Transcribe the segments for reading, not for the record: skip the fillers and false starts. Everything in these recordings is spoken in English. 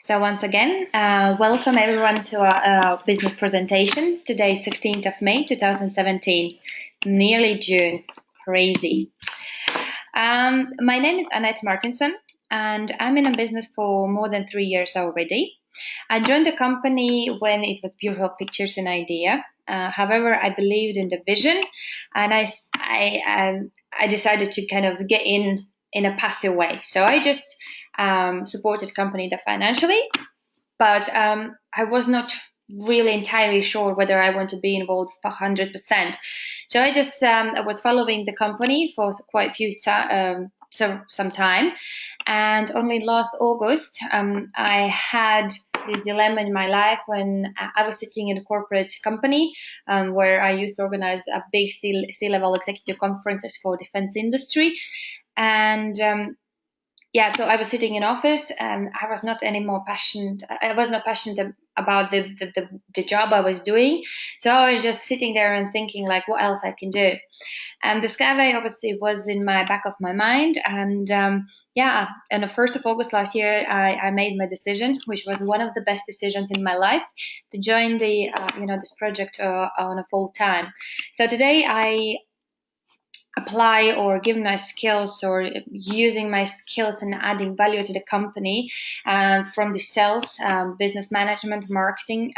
So once again, welcome everyone to our business presentation. Today is 16th of May 2017, nearly June, crazy. My name is Annette Martinson and I'm in a business for more than 3 years already. I joined the company when it was beautiful pictures and idea. However, I believed in the vision and I decided to kind of get in a passive way. So I just supported company financially, but I was not really entirely sure whether I want to be involved 100%. So I just I was following the company for quite a few some time, and only last August I had this dilemma in my life when I was sitting in a corporate company where I used to organize a big C-level executive conferences for defense industry, and so I was sitting in office and I was not any more passionate. I was not passionate about the job I was doing. So I was just sitting there and thinking like, what else I can do? And the SkyWay obviously was in my back of my mind. And on the 1st of August last year, I made my decision, which was one of the best decisions in my life, to join the this project on a full time. So today I apply or give my skills or using my skills and adding value to the company from the sales, business management, marketing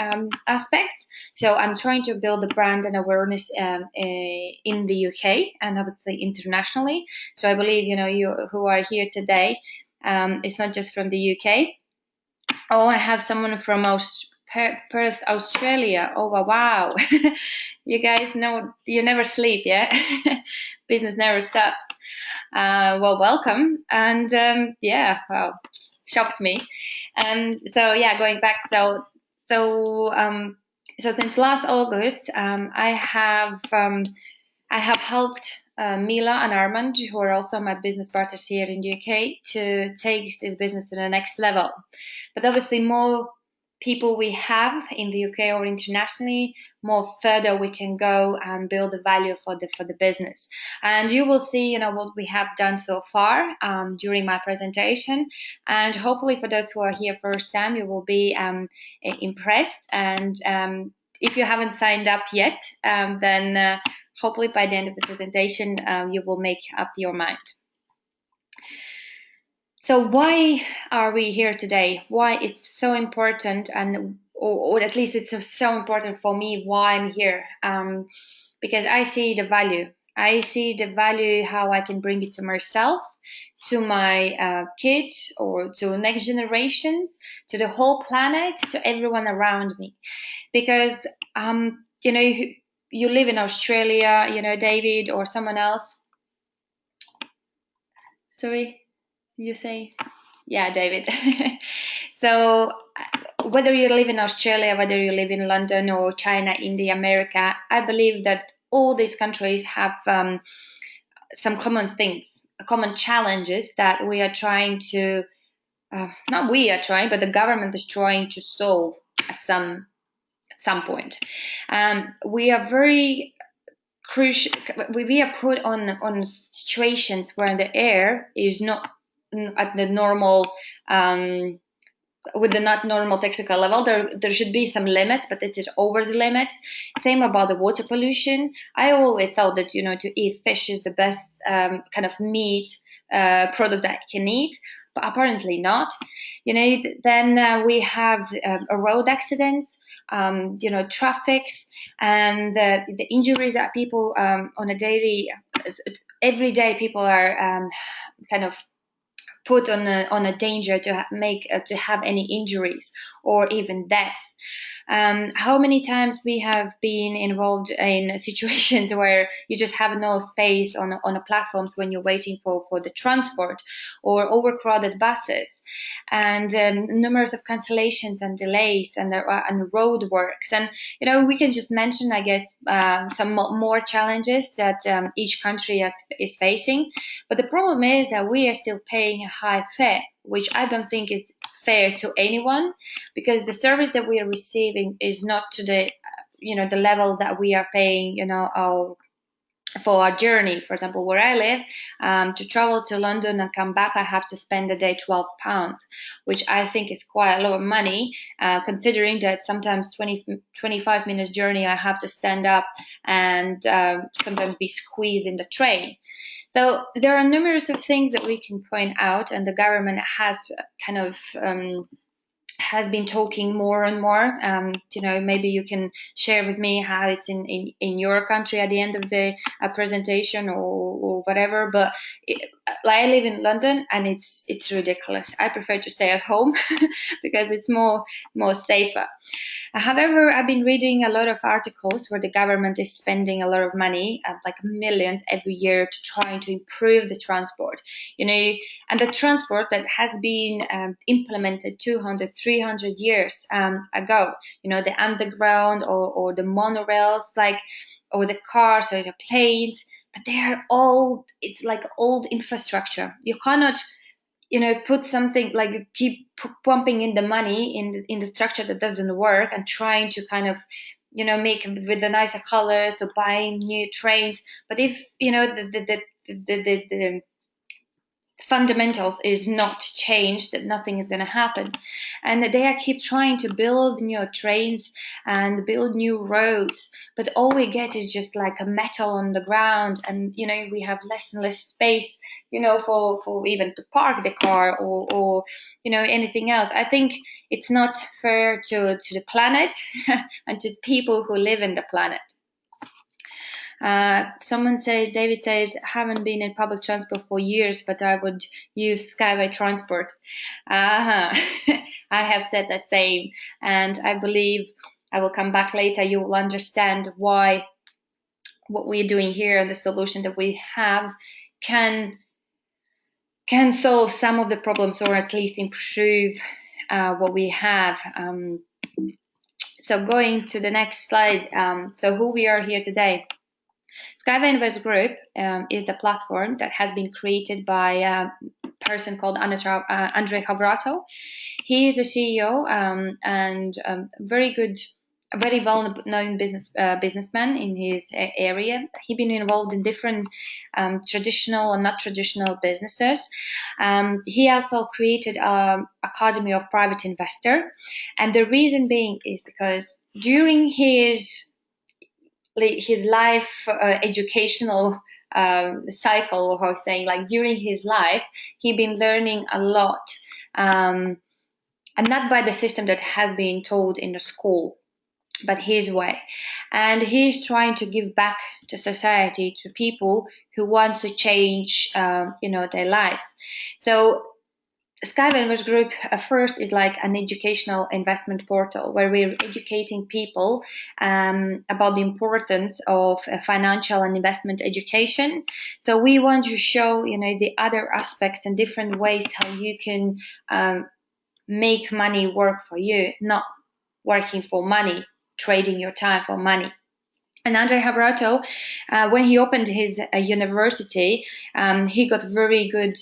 aspects. So I'm trying to build the brand and awareness in the UK and obviously internationally. So I believe, you who are here today, it's not just from the UK. Oh, I have someone from Perth, Australia. Oh, wow. You guys know you never sleep, yeah? Business never stops. Welcome. And shocked me. Going back. So since last August, I have helped Mila and Armand, who are also my business partners here in the UK, to take this business to the next level. But obviously, more people we have in the UK or internationally, more further we can go and build the value for the business. And you will see, what we have done so far during my presentation. And hopefully, for those who are here first time, you will be impressed. And if you haven't signed up yet, then hopefully by the end of the presentation, you will make up your mind. So why are we here today? Why it's so important, or at least it's so important for me why I'm here? Because I see the value. I see the value how I can bring it to myself, to my kids, or to next generations, to the whole planet, to everyone around me. Because you live in Australia, David or someone else. Sorry. You say, yeah, David. So whether you live in Australia, whether you live in London or China, India, America, I believe that all these countries have some common things, common challenges that we are trying to, not we are trying, but the government is trying to solve at some point. We are very crucial. We are put on situations where the air is not at the normal with the not normal technical level. There should be some limits, but it is over the limit. Same about the water pollution. I always thought that to eat fish is the best kind of meat product that I can eat, but apparently not. Then we have road accidents, traffics, and the injuries that people on a daily, every day people are kind of put on a danger to have any injuries or even death. How many times we have been involved in situations where you just have no space on a platforms when you're waiting for the transport, or overcrowded buses, and numerous of cancellations and delays and road works. And we can just mention, I guess, some more challenges that each country is facing. But the problem is that we are still paying a high fare, which I don't think is fair to anyone, because the service that we are receiving is not to the the level that we are paying our for a journey. For example, where I live, to travel to London and come back, I have to spend a day £12, which I think is quite a lot of money, considering that sometimes 25 minutes journey I have to stand up and sometimes be squeezed in the train. So there are numerous of things that we can point out, and the government has kind of has been talking more and more. Maybe you can share with me how it's in your country at the end of the presentation, or whatever. But like, I live in London, and it's ridiculous. I prefer to stay at home because it's more safer. However, I've been reading a lot of articles where the government is spending a lot of money, like millions every year, to try to improve the transport. And the transport that has been implemented 200, 300 years ago, the underground, or the monorails, or the cars or the planes, but they are old. It's like old infrastructure. You cannot put something, like, keep pumping in the money in the structure that doesn't work, and trying to kind of make with the nicer colors, to buy new trains. But if the fundamentals is not changed, that nothing is going to happen. And they keep trying to build new trains and build new roads, but all we get is just like a metal on the ground. And we have less and less space for even to park the car, or anything else. I think it's not fair to the planet and to people who live in the planet. David says, haven't been in public transport for years, but I would use SkyWay transport. I have said the same, and I believe I will come back later. You will understand why what we're doing here and the solution that we have can solve some of the problems, or at least improve what we have. So going to the next slide. So who we are here today. SkyWay Invest Group is the platform that has been created by a person called Andrei Havrato. He is the CEO and very good, very well-known businessman in his area. He's been involved in different traditional and not traditional businesses. He also created an Academy of Private Investor, and the reason being is because during his life educational cycle, or saying, like, during his life, he been learning a lot, and not by the system that has been told in the school, but his way. And he's trying to give back to society, to people who want to change their lives. So SkyWay Invest Group first is like an educational investment portal where we're educating people about the importance of financial and investment education. So we want to show, the other aspects and different ways how you can make money work for you, not working for money, trading your time for money. And Andrei Havrato, when he opened his university, he got very good,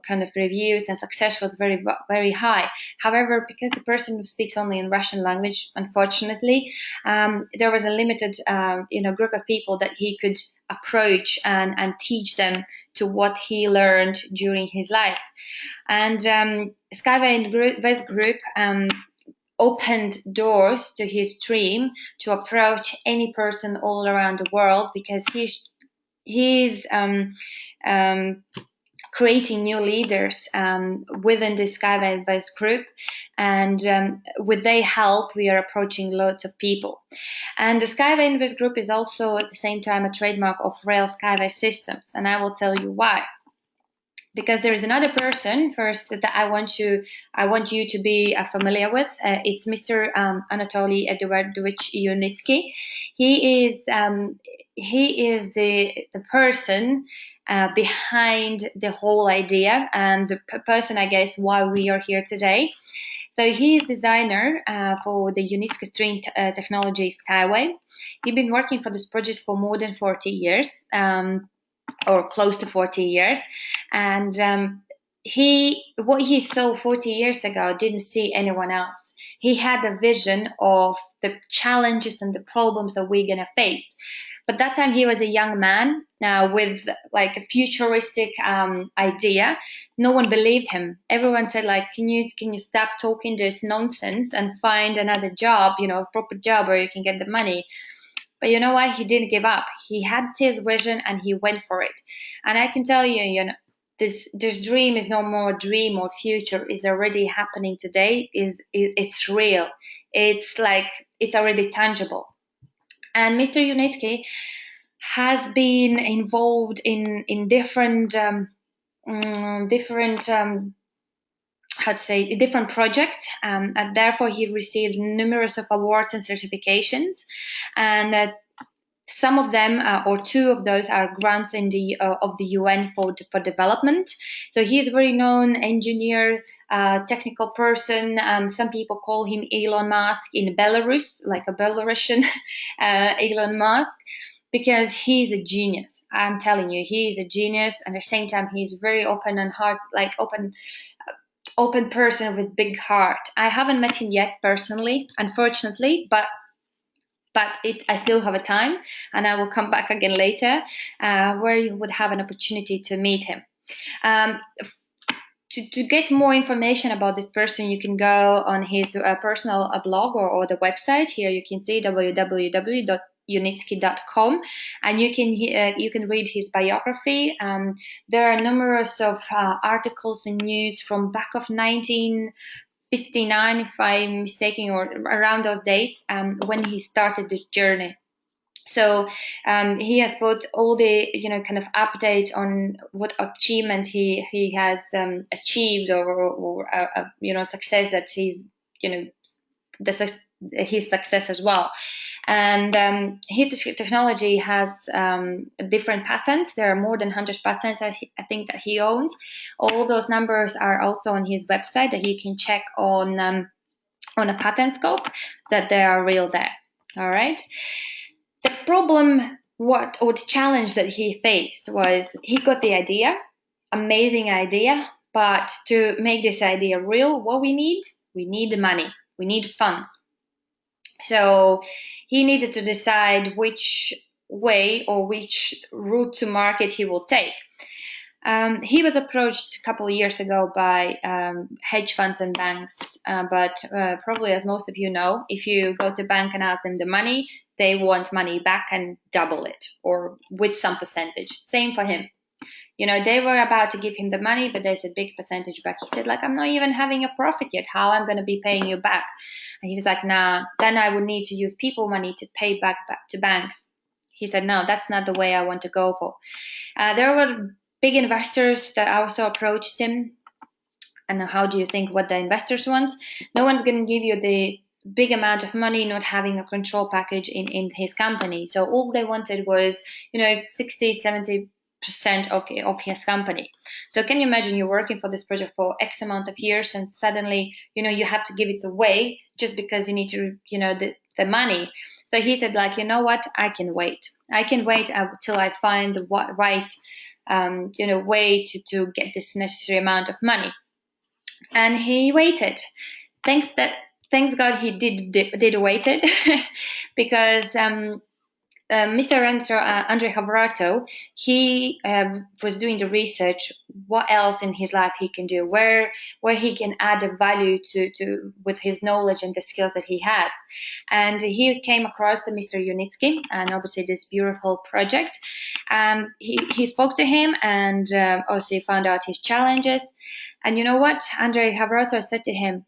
kind of reviews, and success was very, very high. However, because the person speaks only in Russian language, unfortunately, there was a limited, group of people that he could approach and teach them to what he learned during his life. And SkyWay Invest Group opened doors to his dream to approach any person all around the world, because he's creating new leaders within the SkyWay Invest Group, and with their help, we are approaching lots of people. And the SkyWay Invest Group is also at the same time a trademark of Rail Skyway Systems, and I will tell you why. Because there is another person first that I want you to be familiar with. It's Mr. Anatoly Eduardovich Unitskiy. He is the person behind the whole idea, and the person, I guess, why we are here today. So he is designer for the Unitskiy train technology SkyWay. He's been working for this project for more than 40 years. Or close to 40 years, and what he saw 40 years ago didn't see anyone else. He had a vision of the challenges and the problems that we're gonna face, But that time he was a young man with like a futuristic idea. No one believed him. Everyone said like, can you stop talking this nonsense and find another job, a proper job where you can get the money. But you know what? He didn't give up. He had his vision and he went for it. And I can tell you, this dream is no more a dream or future. Is already happening today. It's real. It's like it's already tangible. And Mr. Unitskiy has been involved in different how to say different projects, and therefore he received numerous of awards and certifications, and some of them or two of those are grants in the of the UN for development. So he is a very known engineer, technical person. Some people call him Elon Musk in Belarus, like a Belarusian Elon Musk, because he's a genius. I'm telling you, he is a genius, and at the same time he's very open and heart, like open person with big heart. I haven't met him yet personally, unfortunately, but I still have a time, and I will come back again later, where you would have an opportunity to meet him. To get more information about this person, you can go on his personal blog or the website. Here you can see www.unitskiy.com, and you can read his biography. There are numerous of articles and news from back of 1959, if I'm mistaken, or around those dates, when he started this journey. So he has put all the kind of updates on what achievement he has achieved, or success that he's his success as well. And his technology has different patents. There are more than 100 patents I think that he owns. All those numbers are also on his website that you can check on a patent scope, that they are real there. All right. The problem, or the challenge that he faced was he got the idea, amazing idea, but to make this idea real, what we need money, we need funds. So he needed to decide which way or which route to market he will take. He was approached a couple of years ago by hedge funds and banks, but probably, as most of you know, if you go to bank and ask them the money, they want money back and double it, or with some percentage. Same for him. They were about to give him the money, but there's a big percentage back. He said, like, I'm not even having a profit yet. How I'm going to be paying you back? And he was like, nah, then I would need to use people money to pay back to banks. He said, no, that's not the way I want to go for. There were big investors that also approached him. And how do you think what the investors want? No one's going to give you the big amount of money not having a control package in his company. So all they wanted was 60-70% of his company. So can you imagine, you're working for this project for X amount of years, and suddenly you have to give it away just because you need to the money. So he said, like, you know what, I can wait until I find the right way to get this necessary amount of money. And he waited. Thanks God he did waited because Mr. Andrei Havrato, he was doing the research what else in his life he can do, where he can add a value to with his knowledge and the skills that he has. And he came across the Mr. Unitskiy and obviously this beautiful project. He spoke to him and obviously found out his challenges. And you know what? Andrei Havrato said to him,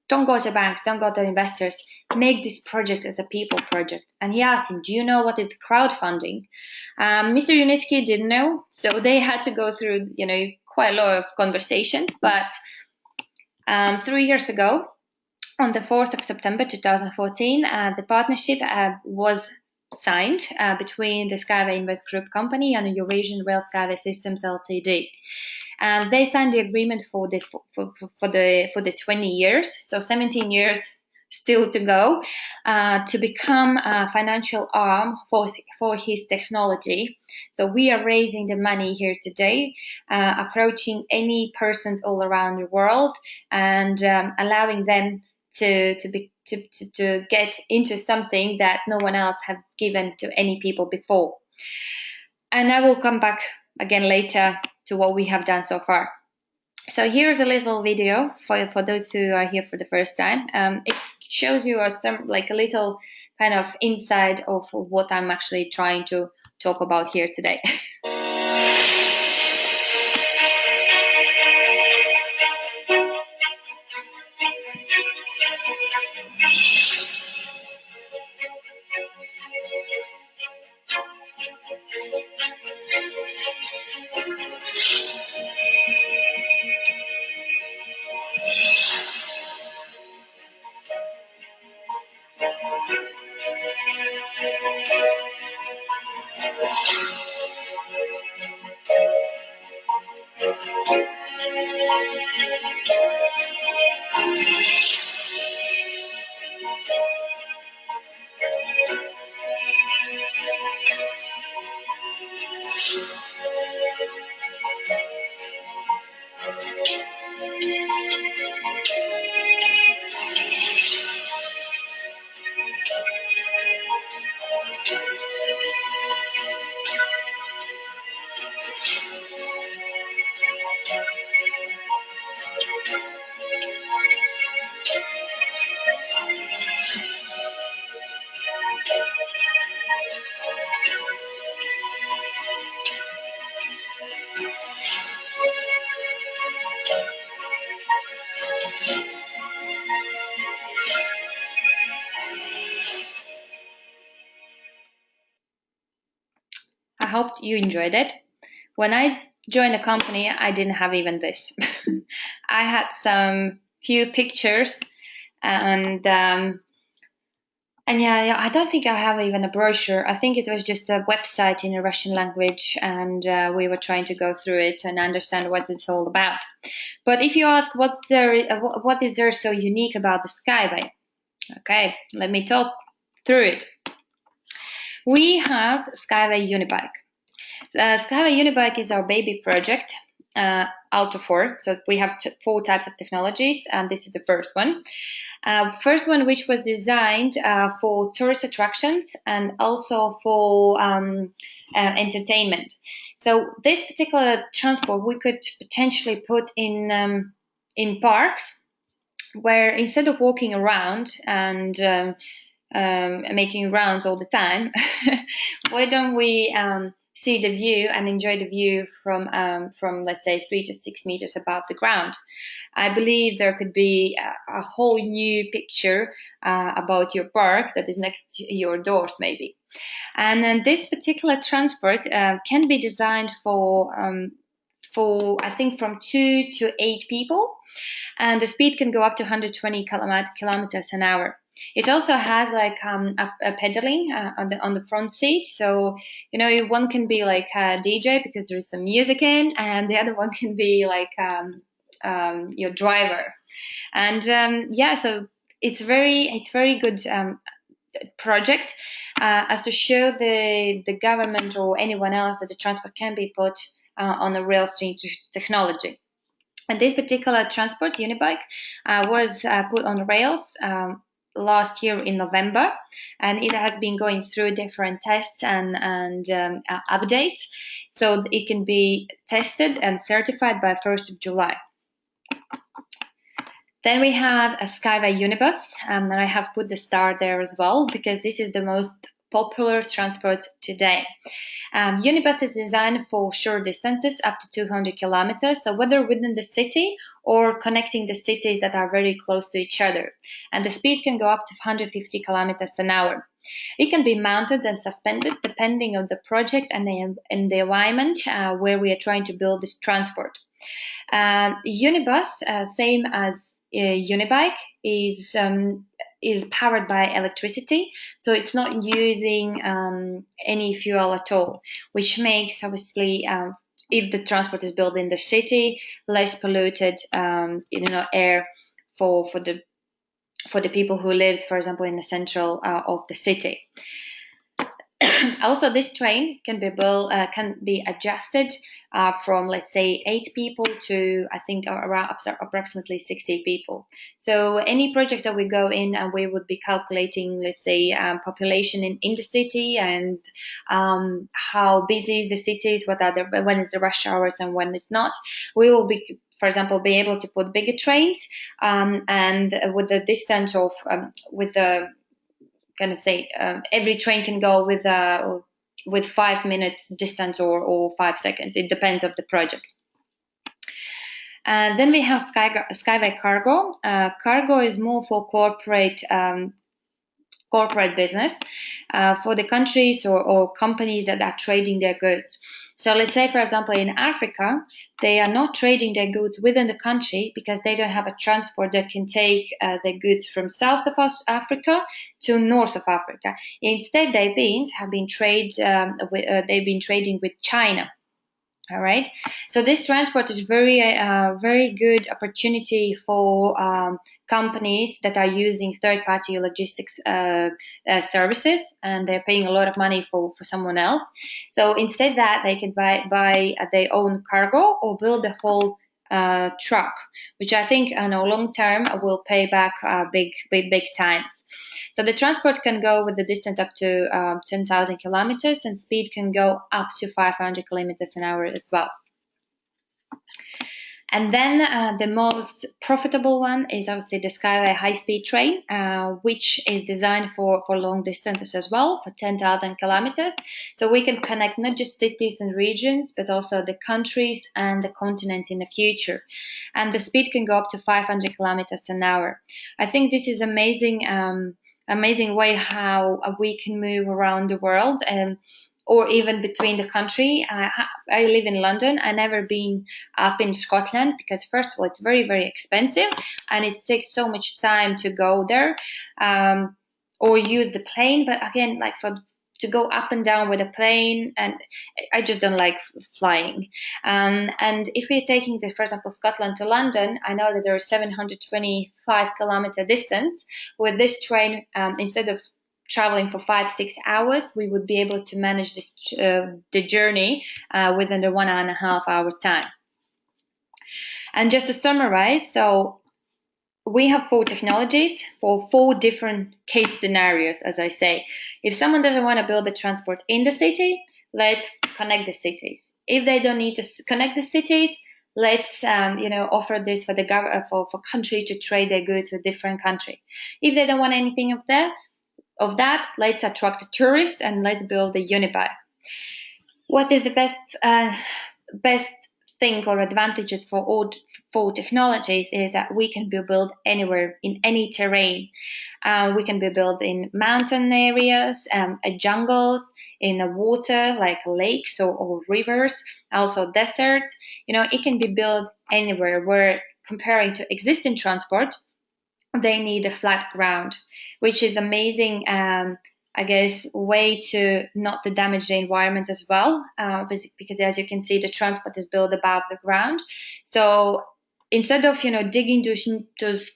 don't go to banks, don't go to investors, make this project as a people project. And he asked him, do you know what is the crowdfunding? Mr. Unitskiy didn't know, so they had to go through, quite a lot of conversations. But 3 years ago, on the 4th of September 2014, the partnership was signed between the SkyWay Invest Group company and the Eurasian Rail SkyWay Systems Ltd. And they signed the agreement for the 20 years, so 17 years still to go, to become a financial arm for his technology. So we are raising the money here today, approaching any persons all around the world, and allowing them to to get into something that no one else have given to any people before. And I will come back again later to what we have done so far. So here's a little video for those who are here for the first time. It shows you a little kind of insight of what I'm actually trying to talk about here today. I hope you enjoyed it. When I joined the company, I didn't have even this. I had some few pictures, and yeah, I don't think I have even a brochure. I think it was just a website in a Russian language, and we were trying to go through it and understand what it's all about. But if you ask what is there so unique about the SkyWay? Okay, let me talk through it. We have SkyWay Unibike. SkyWay Unibike is our baby project out of 4. So we have 4 types of technologies, and this is the first one. First one, which was designed for tourist attractions and also for entertainment. So this particular transport we could potentially put in parks, where instead of walking around and making rounds all the time, why don't we see the view and enjoy the view from let's say 3 to 6 meters above the ground? I believe there could be a whole new picture about your park that is next to your doors, maybe. And then this particular transport can be designed for I think from 2 to 8 people, and the speed can go up to 120 kilometers an hour. It also has like a pedaling on the front seat, so one can be like a DJ because there is some music in, and the other one can be like your driver. And yeah, so it's very good project as to show the government or anyone else that the transport can be put on a rail technology. And this particular transport, Unibike, was put on rails last year in November, and it has been going through different tests and updates, so it can be tested and certified by 1st of July. Then we have a SkyWay Unibus, and I have put the star there as well because this is the most popular transport today. Unibus is designed for short distances up to 200 kilometers, so whether within the city or connecting the cities that are very close to each other. And the speed can go up to 150 kilometers an hour. It can be mounted and suspended depending on the project and the environment where we are trying to build this transport. Unibus, same as Unibike, is powered by electricity, so it's not using any fuel at all, which makes obviously if the transport is built in the city, less polluted air for the people who lives, for example, in the central of the city. Also, this train can be built, can be adjusted from, let's say, 8 people to, I think, around approximately 60 people. So any project that we go in, and we would be calculating, let's say, population in the city, and how busy is the cities, when is the rush hours and when it's not. We will be, for example, be able to put bigger trains, and with the distance of with the kind of say every train can go with 5 minutes distance, or 5 seconds. It depends of the project. Then we have SkyWay Cargo. Cargo is more for corporate business, for the countries or companies that are trading their goods. So let's say, for example, in Africa, they are not trading their goods within the country because they don't have a transport that can take the goods from south of Africa to north of Africa. Instead, they've been trading with China. All right. So this transport is very good opportunity for companies that are using third-party logistics services, and they're paying a lot of money for someone else. So instead that they can buy their own cargo, or build a whole truck, which I think on a long term will pay back big times. So the transport can go with the distance up to 10,000 kilometers, and speed can go up to 500 kilometers an hour as well. And then the most profitable one is obviously the SkyWay high-speed train, which is designed for long distances as well, for 10,000 kilometers. So we can connect not just cities and regions, but also the countries and the continent in the future. And the speed can go up to 500 kilometers an hour. I think this is amazing way how we can move around the world, or even between the country. I live in London. I've never been up in Scotland because, first of all, it's very, very expensive, and it takes so much time to go there, or use the plane. But again, like to go up and down with a plane, and I just don't like flying. And if we're taking, for example, Scotland to London, I know that there is 725-kilometer distance. With this train, instead of traveling for 5-6 hours, we would be able to manage the journey within the 1.5 hour time. And just to summarize, so we have 4 technologies for 4 different case scenarios, as I say. If someone doesn't want to build a transport in the city, let's connect the cities. If they don't need to connect the cities, let's offer this for for country to trade their goods with different country. If they don't want anything of that, let's attract the tourists, and let's build the Unitskiy. What is the best thing or advantages for all 4 technologies is that we can be built anywhere, in any terrain. We can be built in mountain areas, jungles, in the water like lakes or rivers, also desert. It can be built anywhere, where comparing to existing transport, they need a flat ground, which is amazing, I guess, way to not to damage the environment as well, because as you can see, the transport is built above the ground. So instead of digging those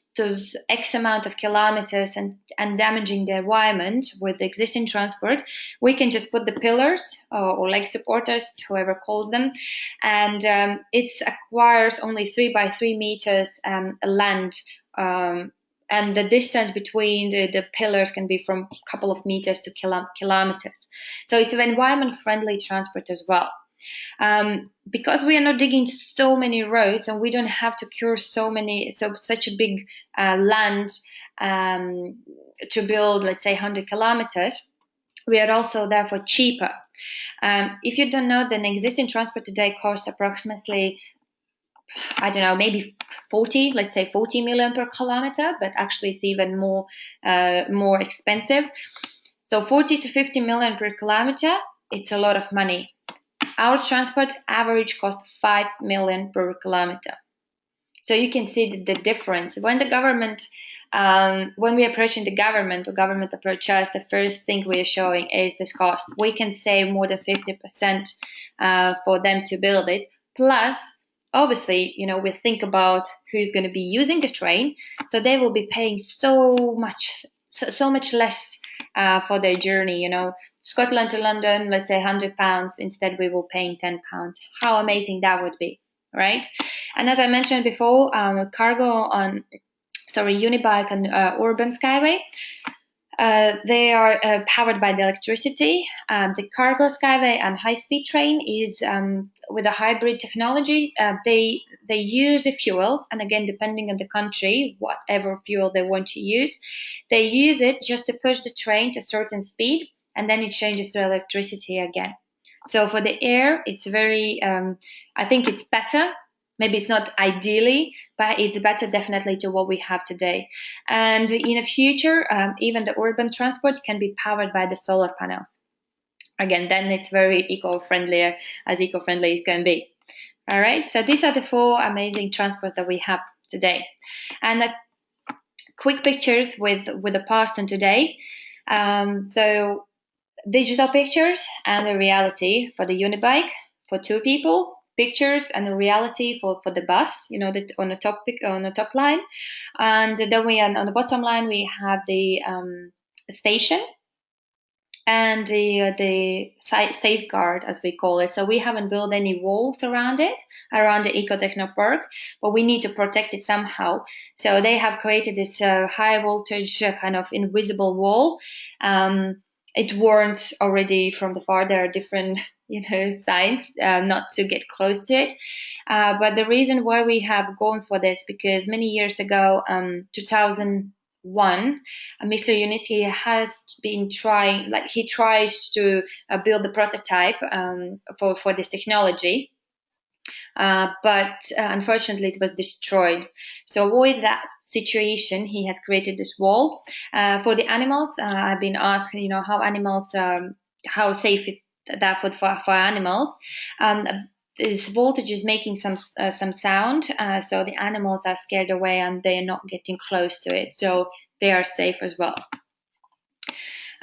X amount of kilometers and damaging the environment with the existing transport, we can just put the pillars or leg supporters, whoever calls them, and it acquires only 3 by 3 meters land. And the distance between the pillars can be from a couple of meters to kilometers. So it's an environment-friendly transport as well. Because we are not digging so many roads, and we don't have to cure such a big land to build, let's say, 100 kilometers, we are also therefore cheaper. If you don't know, then existing transport today costs approximately, I don't know, maybe 40 million per kilometer, but actually it's even more expensive. So 40 to 50 million per kilometer, it's a lot of money. Our transport average cost 5 million per kilometer. So you can see the difference. When the government, when we're approaching the government, or government approach us, the first thing we are showing is this cost. We can save more than 50% for them to build it. Plus, obviously, we think about who's going to be using the train, so they will be paying so much less for their journey. Scotland to London, let's say £100, instead we will paying £10. How amazing that would be, right? And as I mentioned before, cargo on, Unibike and Urban Skyway, they are powered by the electricity. The cargo skyway and high-speed train is with a hybrid technology. They use the fuel, and again, depending on the country, whatever fuel they want to use, they use it just to push the train to a certain speed, and then it changes to electricity again. So for the air, it's very, I think it's better. Maybe it's not ideally, but it's better definitely to what we have today. And in the future, even the urban transport can be powered by the solar panels. Again, then it's very eco-friendly as eco-friendly it can be. All right, so these are the 4 amazing transports that we have today. And quick pictures with the past and today. So digital pictures and the reality for the Unibike for 2 people. Pictures and the reality for the bus, on the top line, and then on the bottom line we have the station and the safeguard, as we call it. So we haven't built any walls around the Ecotechno Park, but we need to protect it somehow. So they have created this high voltage kind of invisible wall. It warns already from the far. There are different signs not to get close to it. But the reason why we have gone for this, because many years ago, 2001, Mr. Unitskiy has been trying, he tries to build the prototype for this technology. But unfortunately it was destroyed. So avoid that situation, he has created this wall for the animals. I've been asked, how safe is that for animals. This voltage is making some sound, so the animals are scared away and they are not getting close to it, so they are safe as well.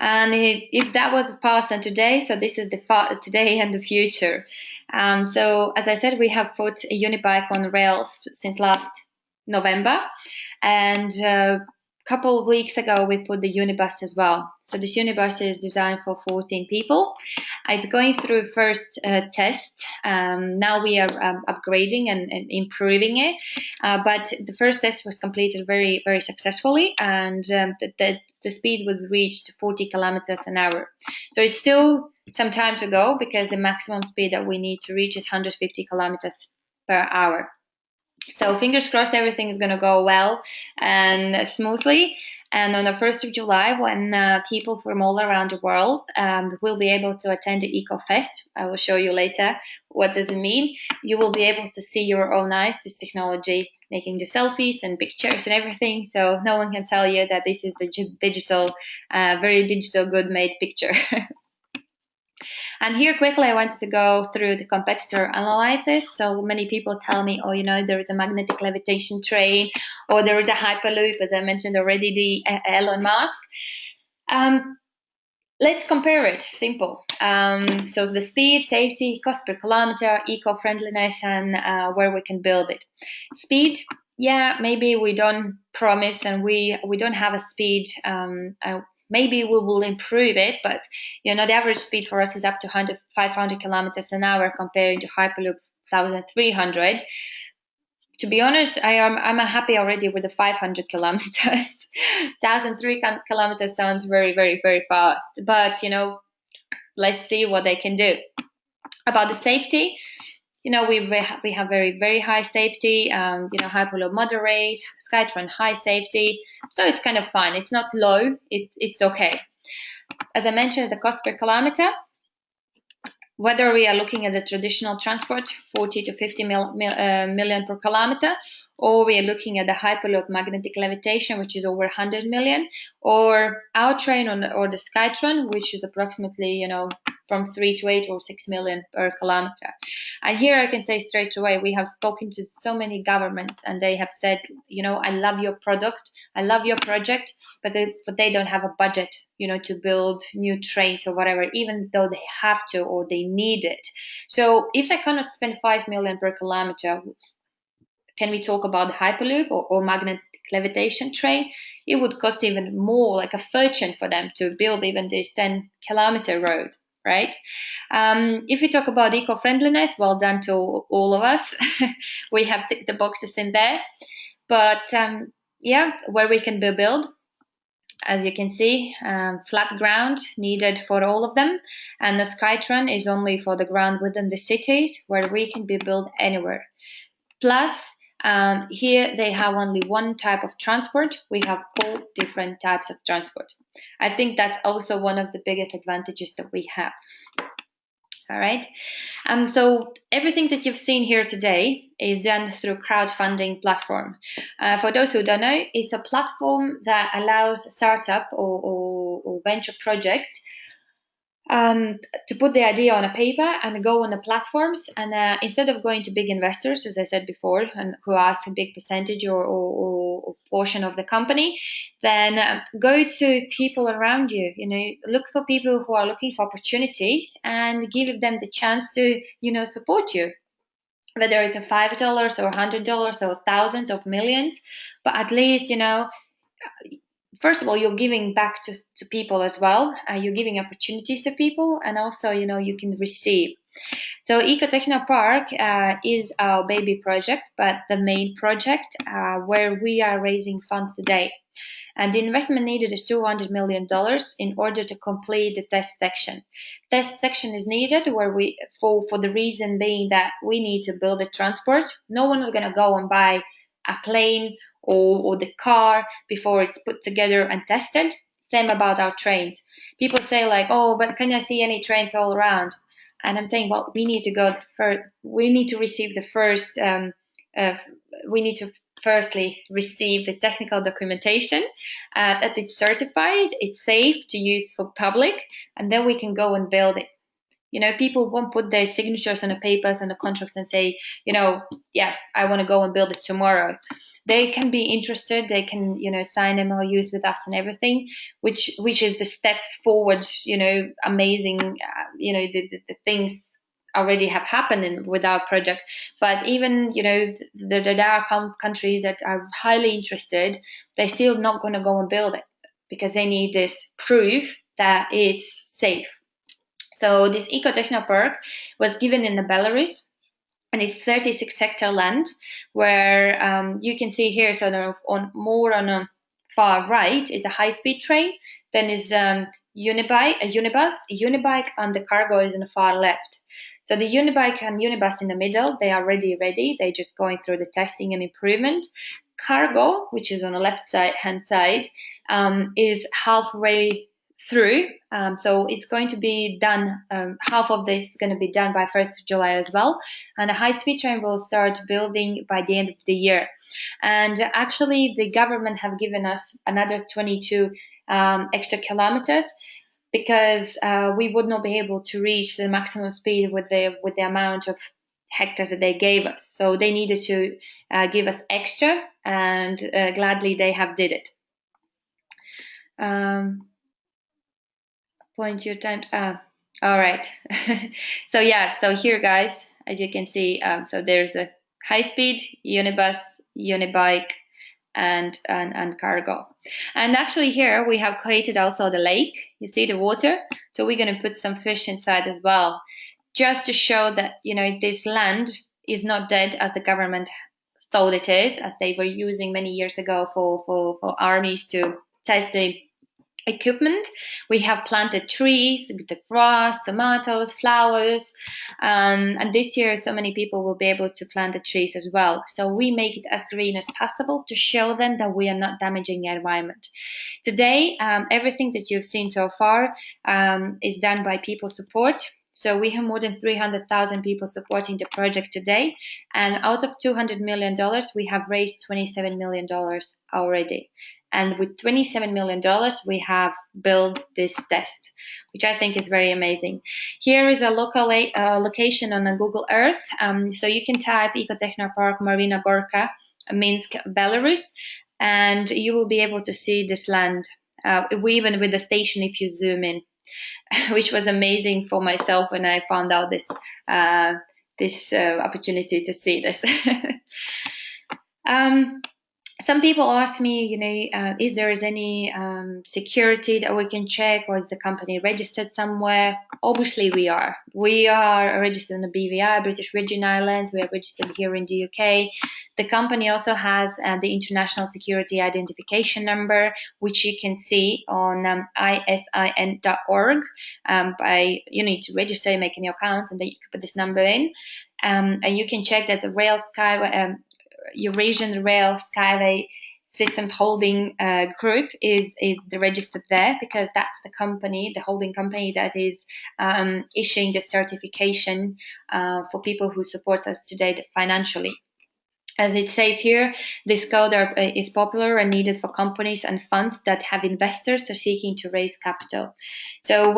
And if that was the past and today, so this is the today and the future. So as I said, we have put a Unibike on rails since last November, and a couple of weeks ago we put the Unibus as well. So this Unibus is designed for 14 people. It's going through first test. Now we are upgrading and improving it. But the first test was completed very, very successfully, and the speed was reached 40 kilometers an hour. So it's still some time to go, because the maximum speed that we need to reach is 150 kilometers per hour. So fingers crossed everything is going to go well and smoothly. And on the 1st of July, when people from all around the world will be able to attend the EcoFest, I will show you later what does it mean. You will be able to see your own eyes this technology, making the selfies and pictures and everything. So no one can tell you that this is the digital, very digital, good made picture. And here quickly I wanted to go through the competitor analysis. So many people tell me, oh, there is a magnetic levitation train, or there is a Hyperloop, as I mentioned already, the Elon Musk. Let's compare it, simple. So the speed, safety, cost per kilometer, eco-friendliness, and where we can build it. Speed, yeah, maybe we don't promise and we don't have a speed. Maybe we will improve it, but the average speed for us is up to 500 kilometers an hour, comparing to Hyperloop 1,300. To be honest, I'm happy already with the 500 kilometers. 1,003 kilometers sounds very, very, very fast, but let's see what they can do. About the safety, we have very, very high safety. Hyperloop moderate, Skytron high safety. So it's kind of fine. It's not low. It's okay. As I mentioned, the cost per kilometer, whether we are looking at the traditional transport, 40 to 50 million per kilometer, or we are looking at the Hyperloop magnetic levitation, which is over 100 million, or our train or the Skytron, which is approximately, from 3 to 8 or 6 million per kilometer. And here I can say straight away, we have spoken to so many governments and they have said, I love your product, I love your project, but they don't have a budget, to build new trains or whatever, even though they have to or they need it. So if they cannot spend 5 million per kilometer, can we talk about the Hyperloop or magnetic levitation train? it would cost even more, like a fortune for them to build even this 10-kilometer road, right? If we talk about eco-friendliness, well done to all of us. We have ticked the boxes in there. But yeah, where we can build, as you can see, flat ground needed for all of them. And the Skytron is only for the ground within the cities, where we can be built anywhere. Plus, here they have only one type of transport. We have 4 different types of transport. I think that's also one of the biggest advantages that we have. All right. So everything that you've seen here today is done through crowdfunding platform. For those who don't know, it's a platform that allows startup or venture project to put the idea on a paper and go on the platforms, and instead of going to big investors, as I said before, and who ask a big percentage or portion of the company, then go to people around you. Look for people who are looking for opportunities and give them the chance to support you, whether it's a $5 or $100 or thousands of millions, but at least first of all, you're giving back to people as well. You're giving opportunities to people, and also, you can receive. So Ecotechno Park is our baby project, but the main project where we are raising funds today. And the investment needed is $200 million in order to complete the test section. Test section is needed where for the reason being that we need to build a transport. No one is going to go and buy a plane or the car before it's put together and tested. Same about our trains. People say like, oh, but can I see any trains all around? And I'm saying, well, we need to we need to receive the first, we need to firstly receive the technical documentation that it's certified, it's safe to use for public, and then we can go and build it. People won't put their signatures on the papers and the contracts and say, yeah, I want to go and build it tomorrow. They can be interested. They can, sign MOUs with us and everything, which is the step forward. Amazing. The things already have happened with our project. But even, there are countries that are highly interested. They're still not going to go and build it because they need this proof that it's safe. So this Ecotechno Park was given in the Belarus, and it's 36-hectare land where you can see here. So on a far right is a high-speed train. Then is unibike, and the cargo is on the far left. So the unibike and unibus in the middle, they are ready. They're just going through the testing and improvement. Cargo, which is on the left hand side, is halfway through. So it's going to be done, half of this is going to be done by 1st of July as well. And the high-speed train will start building by the end of the year. And actually, the government have given us another 22 extra kilometers because we would not be able to reach the maximum speed with the amount of hectares that they gave us. So they needed to give us extra, and gladly they have did it. Point your times. All right. So here, guys, as you can see, so there's a high-speed unibus, unibike, and cargo. And actually here we have created also the lake. You see the water. So we're going to put some fish inside as well, just to show that this land is not dead as the government thought it is, as they were using many years ago for armies to test the equipment. We have planted trees, the grass, tomatoes, flowers, and this year so many people will be able to plant the trees as well. So we make it as green as possible to show them that we are not damaging the environment. Today, everything that you've seen so far is done by people support. So we have more than 300,000 people supporting the project today, and out of $200 million, we have raised $27 million already. And with $27 million, we have built this test, which I think is very amazing. Here is a local location on a Google Earth. So you can type Ecotechno Park Marina Gorka, Minsk, Belarus, and you will be able to see this land, even with the station if you zoom in, which was amazing for myself when I found out this opportunity to see this. some people ask me, is there is any security that we can check, or is the company registered somewhere? Obviously, we are. We are registered in the BVI, British Virgin Islands. We are registered here in the UK. The company also has the International Security Identification Number, which you can see on isin.org. You need to register, make an account, and then you can put this number in. And you can check that the Rail Skyway. Eurasian Rail Skyway Systems Holding Group is the registered there, because that's the company, the holding company that is issuing the certification for people who support us today financially. As it says here, this code is popular and needed for companies and funds that have investors are seeking to raise capital. So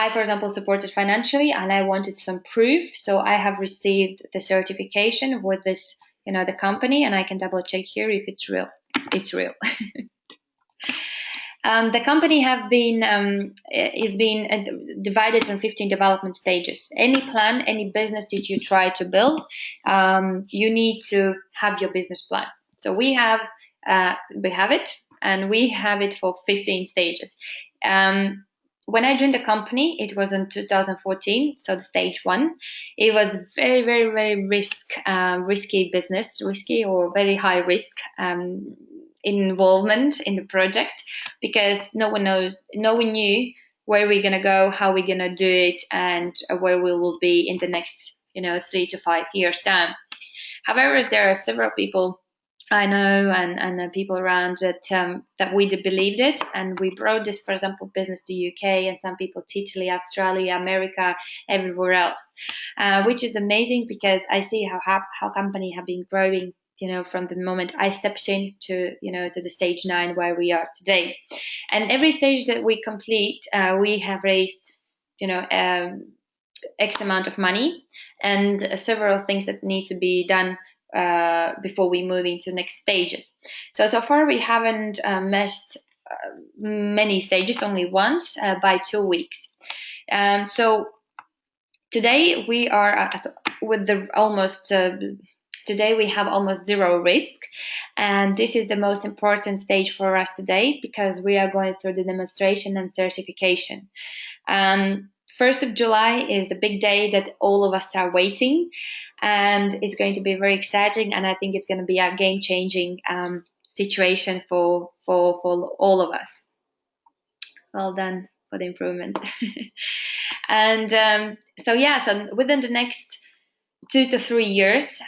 I, for example, supported financially and I wanted some proof. So I have received the certification with this, the company, and I can double check here if it's real. It's real. The company is being divided in 15 development stages. Any plan, any business that you try to build, you need to have your business plan. So we have it, and we have it for 15 stages. When I joined the company, it was in 2014, so the stage 1. It was very, very, very risky business, risky or very high risk involvement in the project, because no one knew where we're going to go, how we're going to do it, and where we will be in the next 3 to 5 years time. However, there are several people I know and people around that we believed it, and we brought this, for example, business to UK, and some people to Italy, Australia, America, everywhere else, which is amazing, because I see how company have been growing, from the moment I stepped in to the stage 9 where we are today. And every stage that we complete, we have raised X amount of money, and several things that needs to be done before we move into next stages. So far we haven't missed many stages, only once by 2 weeks. So today we are today we have almost zero risk, and this is the most important stage for us today, because we are going through the demonstration and certification. 1st of July is the big day that all of us are waiting, and it's going to be very exciting, and I think it's going to be a game-changing situation for all of us. Well done for the improvement. And so within the next 2 to 3 years,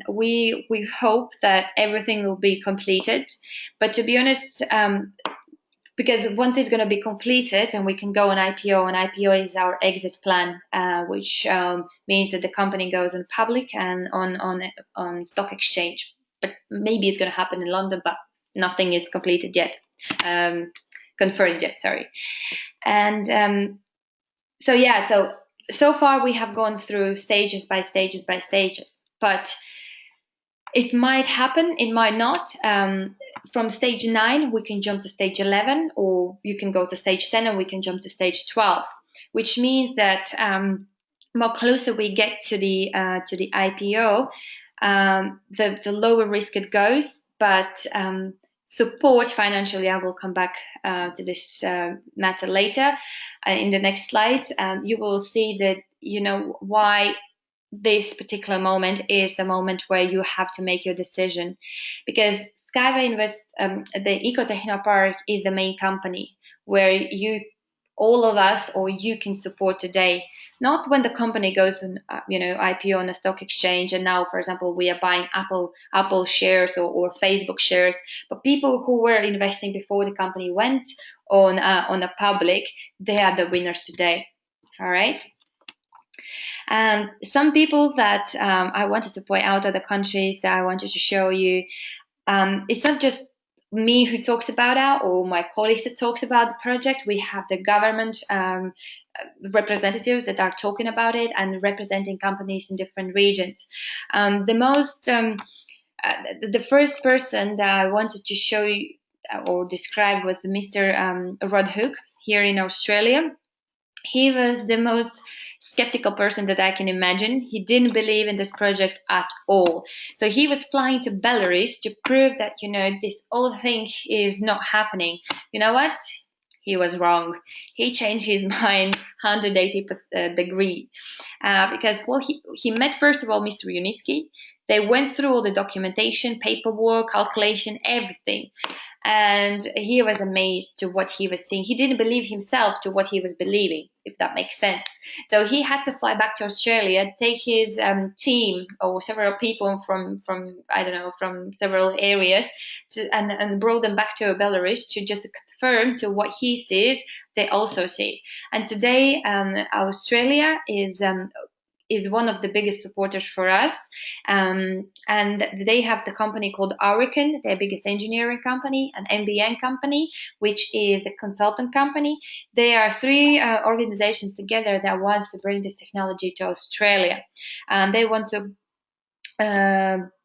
we hope that everything will be completed. But to be honest, because once it's going to be completed and we can go on IPO, and IPO is our exit plan, which means that the company goes on public and on stock exchange. But maybe it's going to happen in London, but nothing is completed yet, confirmed yet, sorry. And so far we have gone through stages by stages by stages, but it might happen, it might not. From stage 9, we can jump to stage 11, or you can go to stage 10 and we can jump to stage 12, which means that more closer we get to the IPO, the lower risk it goes. But support financially, I will come back to this matter later in the next slides. You will see that why this particular moment is the moment where you have to make your decision, because SkyWay Invest, the Eco Technopark, is the main company where all of us, or you can support today. Not when the company goes on, IPO on a stock exchange, and now, for example, we are buying Apple shares or Facebook shares, but people who were investing before the company went on a public, they are the winners today. All right. Some people that I wanted to point out are the countries that I wanted to show you. It's not just me who talks about it, or my colleagues that talks about the project. We have the government representatives that are talking about it and representing companies in different regions. The first person that I wanted to show you or describe was Mr. Rod Hook here in Australia. He was the most skeptical person that I can imagine. He didn't believe in this project at all. So he was flying to Belarus to prove that, this whole thing is not happening. You know what? He was wrong. He changed his mind 180 degree because, well, he met first of all Mr. Unitskiy. They went through all the documentation, paperwork, calculation, everything. And he was amazed to what he was seeing. He didn't believe himself to what he was believing, if that makes sense. So he had to fly back to Australia, take his team or several people from I don't know, from several areas, and brought them back to Belarus to just confirm to what he sees, they also see. And today, Australia is one of the biggest supporters for us. And they have the company called Aurican, their biggest engineering company, an MBN company, which is the consultant company. They are three organizations together that wants to bring this technology to Australia. And they want to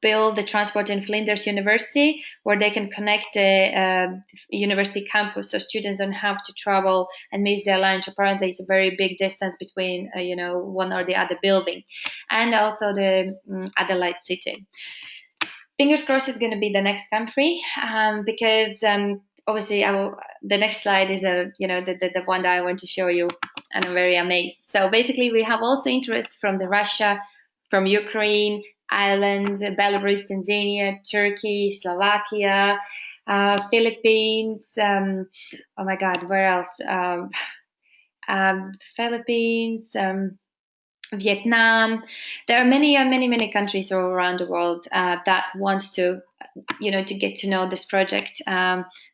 build the transport in Flinders University, where they can connect the university campus, so students don't have to travel and miss their lunch. Apparently, it's a very big distance between one or the other building, and also the Adelaide city. Fingers crossed, is going to be the next country because obviously the next slide is the one that I want to show you, and I'm very amazed. So basically, we have also interest from the Russia, from Ukraine, Ireland, Belarus, Tanzania, Turkey, Slovakia, Philippines. Oh my God, where else? Philippines, Vietnam. There are many countries all around the world that want to, to get to know this project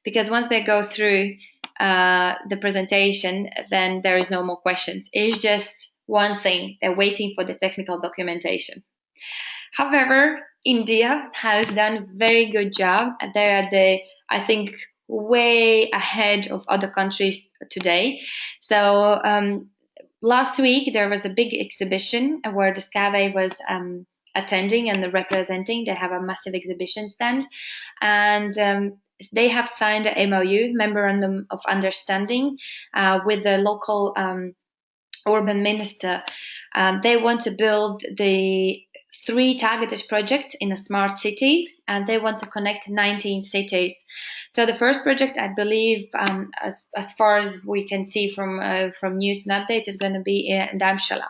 because once they go through the presentation, then there is no more questions. It's just one thing: they're waiting for the technical documentation. However, India has done a very good job. They are I think, way ahead of other countries today. So last week there was a big exhibition where the SkyWay was attending and representing. They have a massive exhibition stand, and they have signed a MOU, Memorandum of Understanding, with the local urban minister. They want to build the 3 targeted projects in a smart city, and they want to connect 19 cities. So the first project, I believe, as far as we can see from news and updates, is going to be in Dharamshala.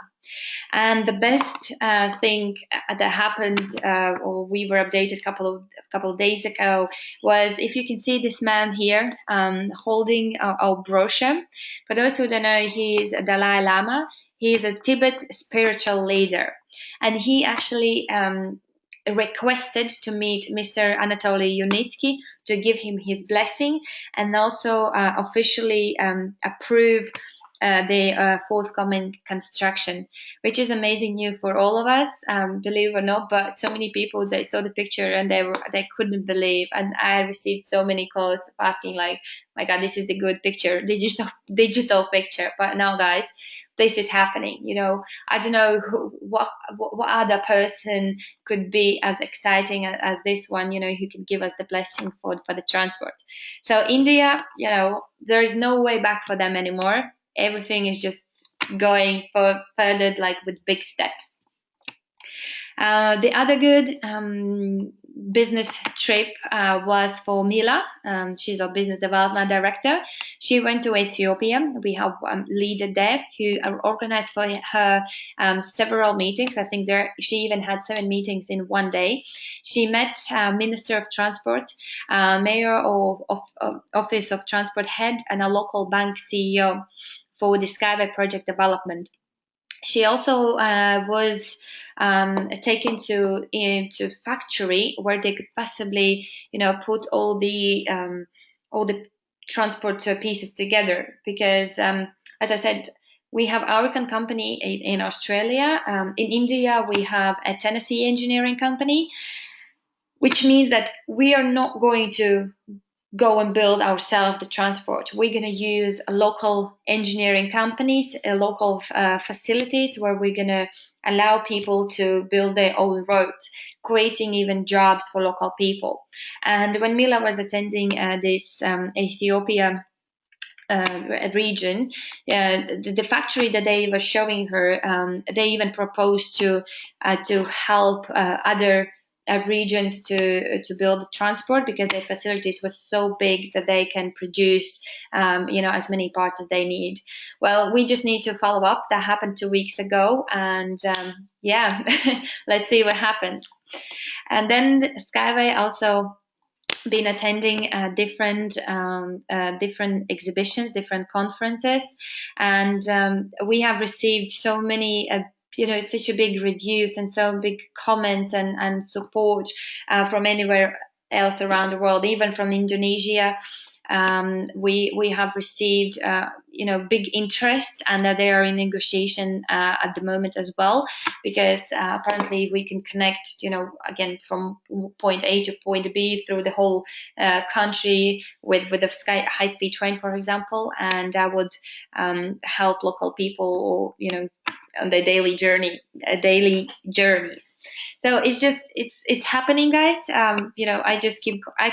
And the best thing that happened, or we were updated a couple of days ago, was, if you can see this man here holding our brochure. For those who don't know, he is Dalai Lama. He is a Tibet spiritual leader, and he actually requested to meet Mr. Anatoly Unitskiy to give him his blessing and also officially approve the forthcoming construction, which is amazing news for all of us, believe it or not. But so many people, they saw the picture and they couldn't believe, and I received so many calls asking like, "My God, this is the good picture, digital picture." But now, guys, this is happening. I don't know what other person could be as exciting as this one. Who can give us the blessing for the transport. So India, there is no way back for them anymore. Everything is just going further, like with big steps. The other good business trip was for Mila. She's our business development director. She went to Ethiopia. We have a leader there who organized for her several meetings. I think she even had 7 meetings in one day. She met Minister of Transport, Mayor of Office of Transport Head, and a local bank CEO for the SkyWay project development. She also was taken into factory where they could possibly, put all the transport pieces together. Because, as I said, we have Aurican company in Australia. In India, we have a Tennessee engineering company, which means that we are not going to go and build ourselves the transport. We're going to use local engineering companies, local facilities where we're going to allow people to build their own roads, creating even jobs for local people. And when Mila was attending this Ethiopia region. The factory that they were showing her, they even proposed to help other regions to build transport, because their facilities was so big that they can produce as many parts as they need. Well, we just need to follow up. That happened 2 weeks ago, and yeah, let's see what happens. And then SkyWay also been attending different exhibitions, different conferences, and we have received so many such a big reviews and so big comments and support from anywhere else around the world, even from Indonesia. We have received big interest, and that they are in negotiation at the moment as well, because apparently we can connect again from point A to point B through the whole country with a high-speed train, for example, and that would help local people, or on their daily journeys. So it's happening, guys. I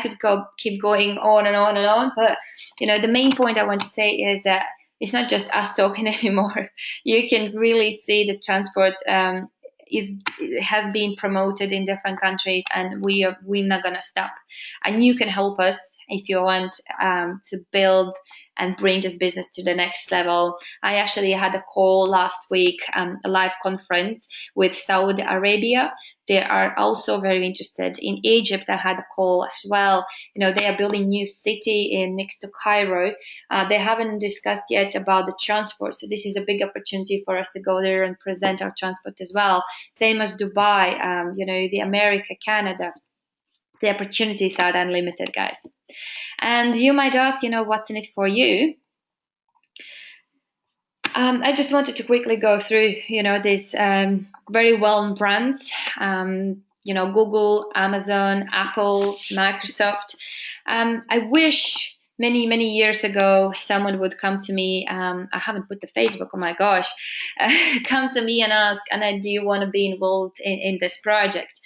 could keep going on and on and on, but the main point I want to say is that it's not just us talking anymore. You can really see the transport has been promoted in different countries, and we're not gonna stop. And you can help us if you want to build and bring this business to the next level. I actually had a call last week, a live conference with Saudi Arabia. They are also very interested. In Egypt, I had a call as well. They are building new city next to Cairo. They haven't discussed yet about the transport, so this is a big opportunity for us to go there and present our transport as well. Same as Dubai, the America, Canada. The opportunities are unlimited, guys. And you might ask, what's in it for you? I just wanted to quickly go through, these very well-known brands, Google, Amazon, Apple, Microsoft. I wish many years ago someone would come to me. I haven't put the Facebook, oh my gosh, come to me and ask, Anna, do you want to be involved in this project?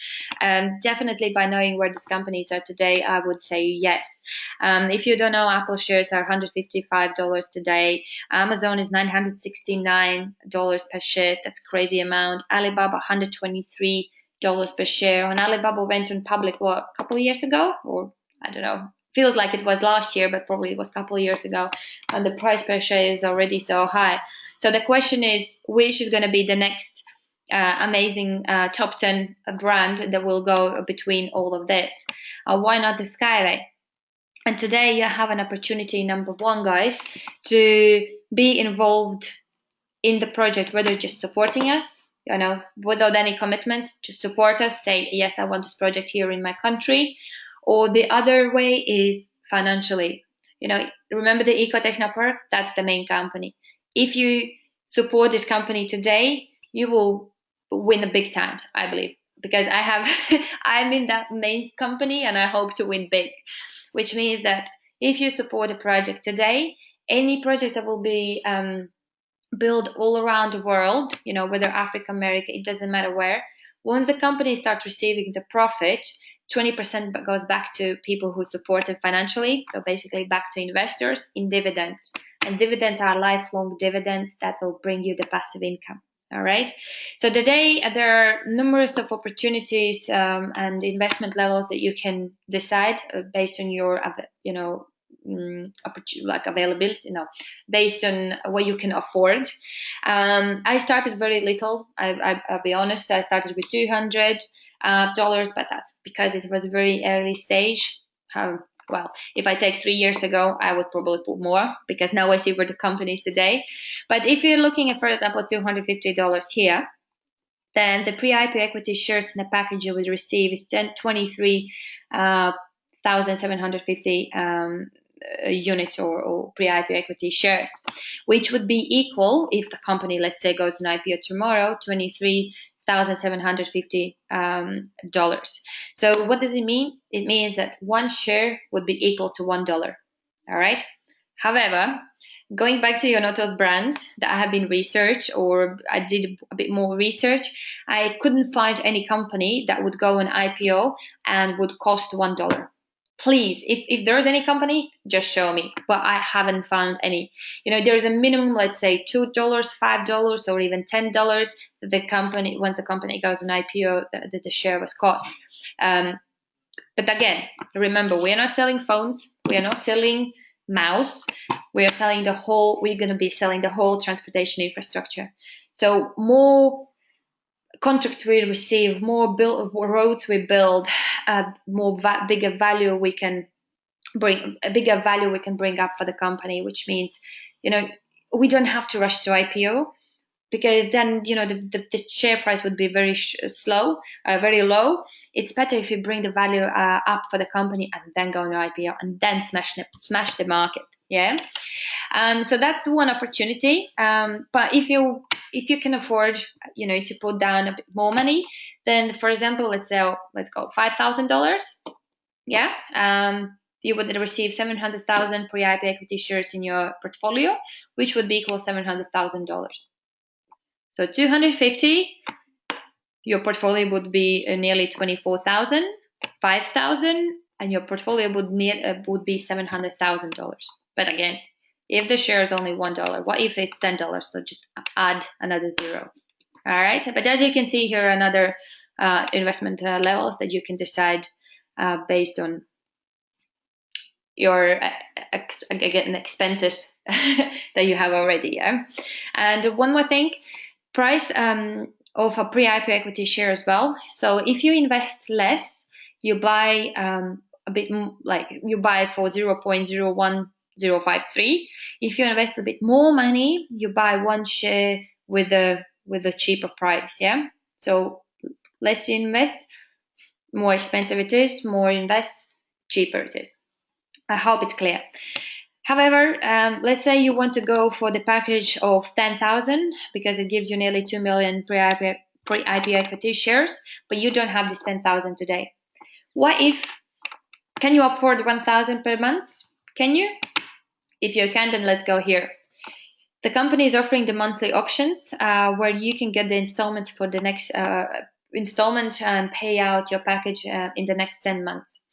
Definitely, by knowing where these companies are today, I would say yes. If you don't know, Apple shares are $155 today. Amazon is $969 per share. That's a crazy amount. Alibaba, $123 per share. When Alibaba went on public, a couple of years ago, or I don't know, feels like it was last year, but probably it was a couple of years ago, and the price per share is already so high. So the question is, which is going to be the next amazing top 10 brand that will go between all of this? Why not the SkyWay? And today you have an opportunity, number one, guys, to be involved in the project, whether just supporting us, without any commitments, just support us, say, yes, I want this project here in my country. Or the other way is financially. Remember the Eco Technopark? That's the main company. If you support this company today, you will win the big times, I believe, because I'm in that main company, and I hope to win big, which means that if you support a project today, any project that will be built all around the world, whether Africa, America, it doesn't matter where, once the company starts receiving the profit, 20% goes back to people who support it financially, so basically back to investors in dividends. And dividends are lifelong dividends that will bring you the passive income. All right. So today there are numerous of opportunities and investment levels that you can decide based on your, availability, based on what you can afford. I started very little. I'll be honest. I started with $200, but that's because it was a very early stage. If I take 3 years ago, I would probably put more, because now I see where the company is today. But if you're looking at, for example, $250 here, then the pre-IPO equity shares in the package you will receive is 23,750 units or pre-IPO equity shares, which would be equal, if the company, let's say, goes an IPO tomorrow, $23,750. So what does it mean? It means that one share would be equal to $1. All right. However, going back to those brands that I have been researched, or I did a bit more research, I couldn't find any company that would go an IPO and would cost $1. please, if there's any company, just show me. But I haven't found any. There's a minimum, let's say $2, $5, or even $10 that the company, once the company goes on IPO, that the share was cost. But again, remember, we are not selling phones, we are not selling mouse, we're going to be selling the whole transportation infrastructure. So more contracts we receive, more roads we build, bigger value we can bring up for the company, which means, we don't have to rush to IPO, because then, the share price would be very very low. It's better if you bring the value up for the company and then go on IPO and then smash the market. Yeah. So that's the one opportunity. But if you can afford, to put down a bit more money, then, for example, let's go $5,000. Yeah. You would receive 700,000 pre-IPO equity shares in your portfolio, which would be equal $700,000. So 250, your portfolio would be nearly 24,000, 5,000, and your portfolio would be $700,000. But again, if the share is only $1, what if it's $10? So just add another zero. All right. But as you can see here, another investment levels that you can decide based on your expenses that you have already. Yeah. And one more thing. Price of a pre-IPO equity share as well. So if you invest less, you buy a bit, like you buy for 0.01053. If you invest a bit more money, you buy one share with a cheaper price. Yeah. So less you invest, more expensive it is. More you invest, cheaper it is. I hope it's clear. However, let's say you want to go for the package of 10,000 because it gives you nearly 2 million pre-IPO equity shares, but you don't have this 10,000 today. Can you afford 1,000 per month? Can you? If you can, then let's go here. The company is offering the monthly options where you can get the installments for the next installment and pay out your package in the next 10 months.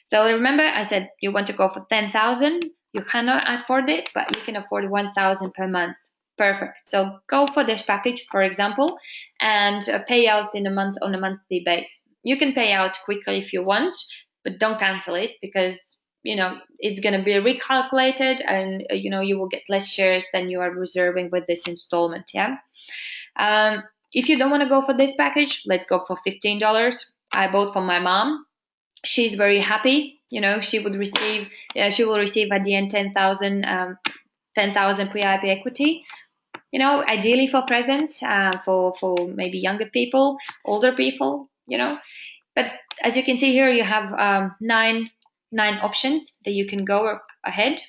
So remember, I said you want to go for 10,000. You cannot afford it, but you can afford 1,000 per month. Perfect. So go for this package, for example, and pay out on a monthly basis. You can pay out quickly if you want, but don't cancel it because it's going to be recalculated, and you will get less shares than you are reserving with this installment. Yeah. If you don't want to go for this package, let's go for $15. I bought for my mom. She's very happy. She will receive at the end 10,000 pre-IPO equity. Ideally for presents, for maybe younger people, older people. But as you can see here, you have nine options that you can go ahead.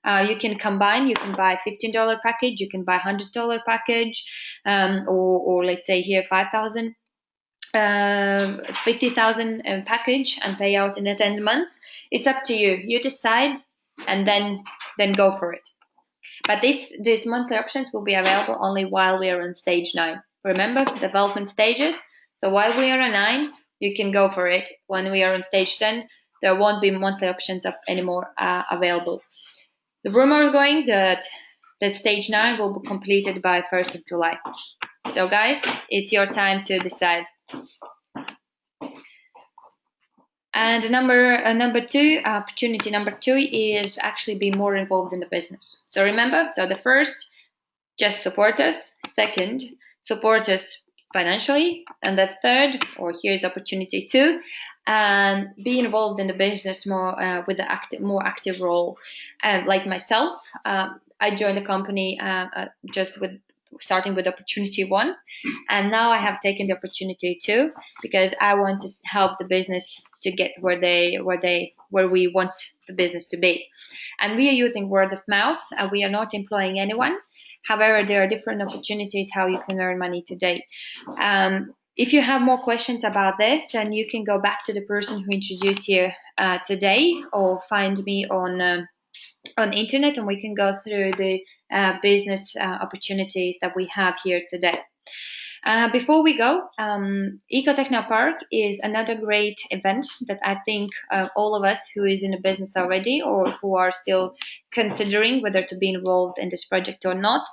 You can combine. You can buy $15 package. You can buy $100 package, or let's say here 5,000. 50,000 package and pay out in the 10 months. It's up to you. You decide and then go for it. But these monthly options will be available only while we are on stage 9. Remember, development stages. So while we are on 9, you can go for it. When we are on stage 10, there won't be monthly options anymore available. The rumor is going that stage 9 will be completed by 1st of July. So guys, it's your time to decide. And opportunity number two is actually be more involved in the business. So remember, the first, just support us. Second, support us financially. And the third, or here's opportunity 2, and be involved in the business more with the more active role. Like myself, I joined the company starting with opportunity 1, and now I have taken the opportunity 2 because I want to help the business to get where we want the business to be. And we are using word of mouth. We are not employing anyone. However, there are different opportunities how you can earn money today. If you have more questions about this, then you can go back to the person who introduced you today, or find me on internet, and we can go through the business opportunities that we have here today. Before we go, Eco Techno Park is another great event that I think all of us who is in a business already or who are still considering whether to be involved in this project or not,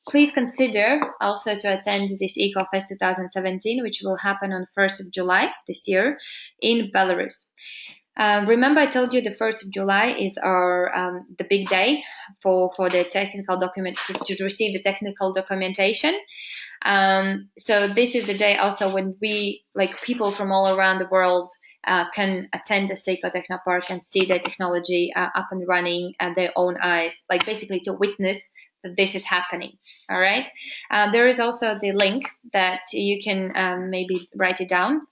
please consider also to attend this EcoFest 2017, which will happen on 1st of July this year in Belarus. Remember, I told you the 1st of July is our the big day for the technical document to receive the technical documentation. So this is the day also when we, like people from all around the world, can attend the Seiko Techno Park and see the technology up and running at their own eyes, like basically to witness that this is happening. All right. There is also the link that you can maybe write it down.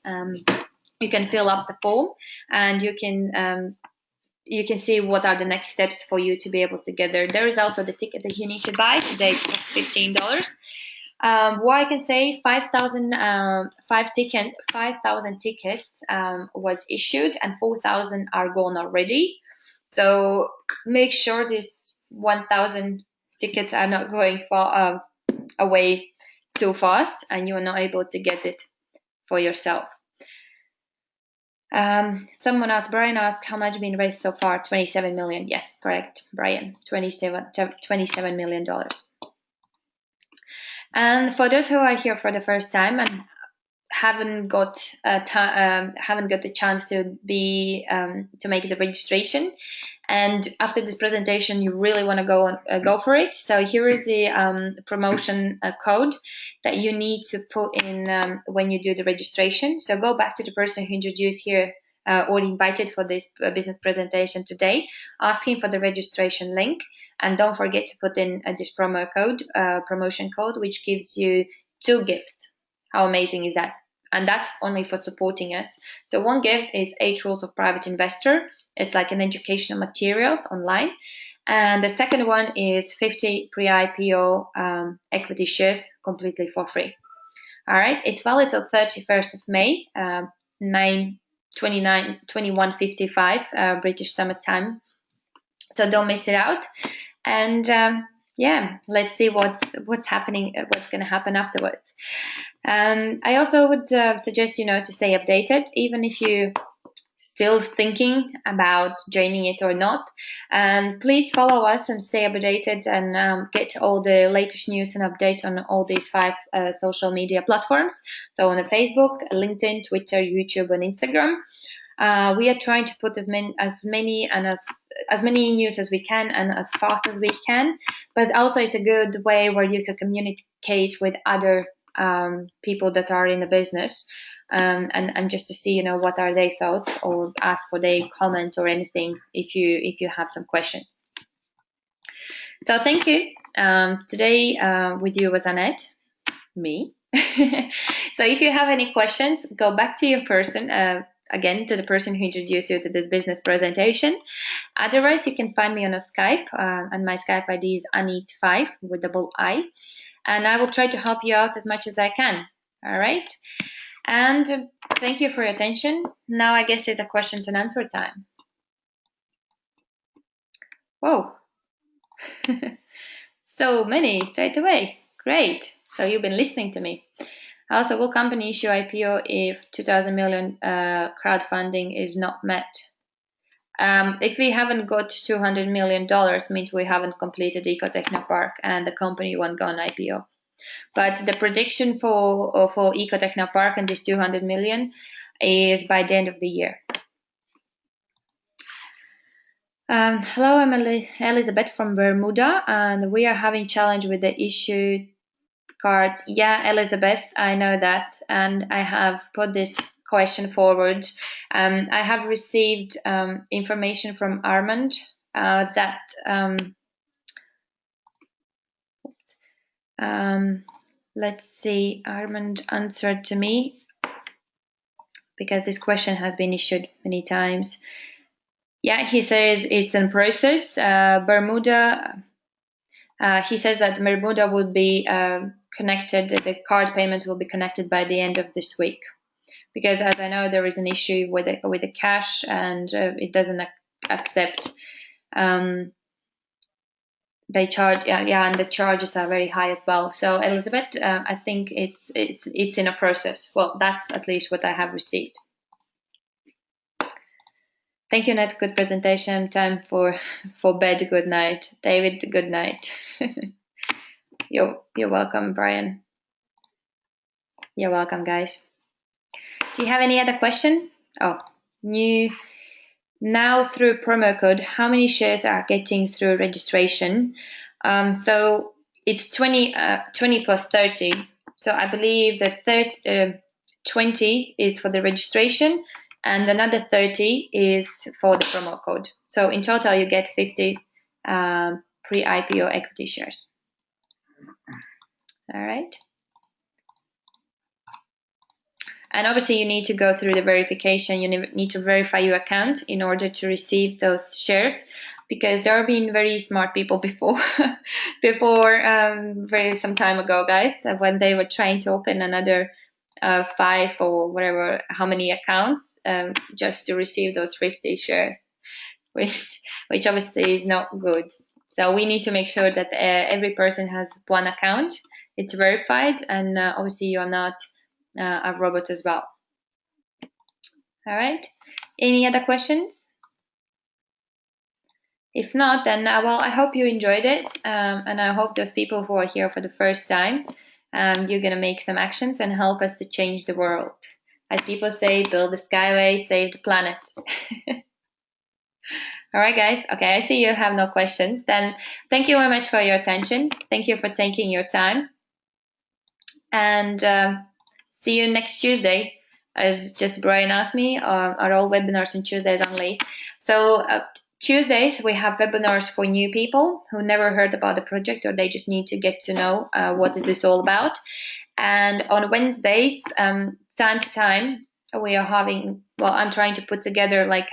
You can fill up the form, and you can see what are the next steps for you to be able to get there. There is also the ticket that you need to buy. Today it costs $15. What I can say, 5,000 tickets was issued, and 4,000 are gone already. So make sure these 1,000 tickets are not going far away too fast, and you are not able to get it for yourself. Someone asked, Brian asked, how much been raised so far? 27 million. Yes, correct, Brian. $27 million. And for those who are here for the first time and haven't got the chance to be to make the registration, and after this presentation you really want to go for it, so here is the promotion code that you need to put in when you do the registration. So go back to the person who introduced here or invited for this business presentation today, asking for the registration link, and don't forget to put in this promotion code, which gives you 2 gifts. How amazing is that? And that's only for supporting us. So one gift is 8 Rules of Private Investor. It's like an educational materials online. And the second one is 50 pre-IPO equity shares completely for free. All right. It's valid till 31st of May, 21:55 British Summer Time. So don't miss it out. And yeah, let's see what's happening, what's going to happen afterwards. I also would suggest to stay updated, even if you still thinking about joining it or not. Please follow us and stay updated and get all the latest news and update on all these 5 social media platforms. So on Facebook, LinkedIn, Twitter, YouTube, and Instagram. We are trying to put as many news as we can and as fast as we can, but also it's a good way where you can communicate with other people that are in the business, and just to see what are their thoughts, or ask for their comments or anything if you have some questions. So thank you. Today with you was Annette, me. So if you have any questions, go back to your person. Again, to the person who introduced you to this business presentation. Otherwise, you can find me on a Skype, and my Skype ID is Anit5 with double I, and I will try to help you out as much as I can. All right, and thank you for your attention. Now I guess it's a questions and answer time. Whoa, so many straight away. Great. So you've been listening to me. Also, will company issue IPO if 2,000 million crowdfunding is not met? If we haven't got $200 million, means we haven't completed Eco Techno Park and the company won't go on IPO. But the prediction for Eco Techno Park and this 200 million is by the end of the year. Hello, I'm Elizabeth from Bermuda, and we are having challenge with the issue cards. Yeah, Elizabeth, I know that, and I have put this question forward. I have received information from Armand that let's see, Armand answered to me because this question has been issued many times. Yeah, he says it's in process. Bermuda. He says that Bermuda would be connected, the card payments will be connected by the end of this week. Because as I know, there is an issue with the cash, and it doesn't accept they charge, yeah, and the charges are very high as well. So Elizabeth, I think it's in a process. Well, that's at least what I have received. Thank you, Nat. Good presentation. Time for bed. Good night, David. Good night. You're welcome, Brian. You're welcome, guys. Do you have any other question? Oh, new. Now through promo code, how many shares are getting through registration? So it's 20 plus 30. So I believe that 20 is for the registration and another 30 is for the promo code. So in total, you get 50 pre-IPO equity shares. All right. And obviously, you need to go through the verification. You need to verify your account in order to receive those shares, because there have been very smart people before, very some time ago, guys, when they were trying to open another 5 or whatever, how many accounts, just to receive those 50 shares, which obviously is not good. So we need to make sure that every person has one account. It's verified, and obviously you are not a robot as well. All right. Any other questions? If not, then well, I hope you enjoyed it, and I hope those people who are here for the first time, you're gonna make some actions and help us to change the world. As people say, build the skyway, save the planet. All right, guys. Okay, I see you have no questions. Then thank you very much for your attention. Thank you for taking your time, and see you next Tuesday. As just Brian asked me, are all webinars on Tuesdays only. So Tuesdays, we have webinars for new people who never heard about the project, or they just need to get to know what is this all about. And on Wednesdays, time to time, we are having, well, I'm trying to put together like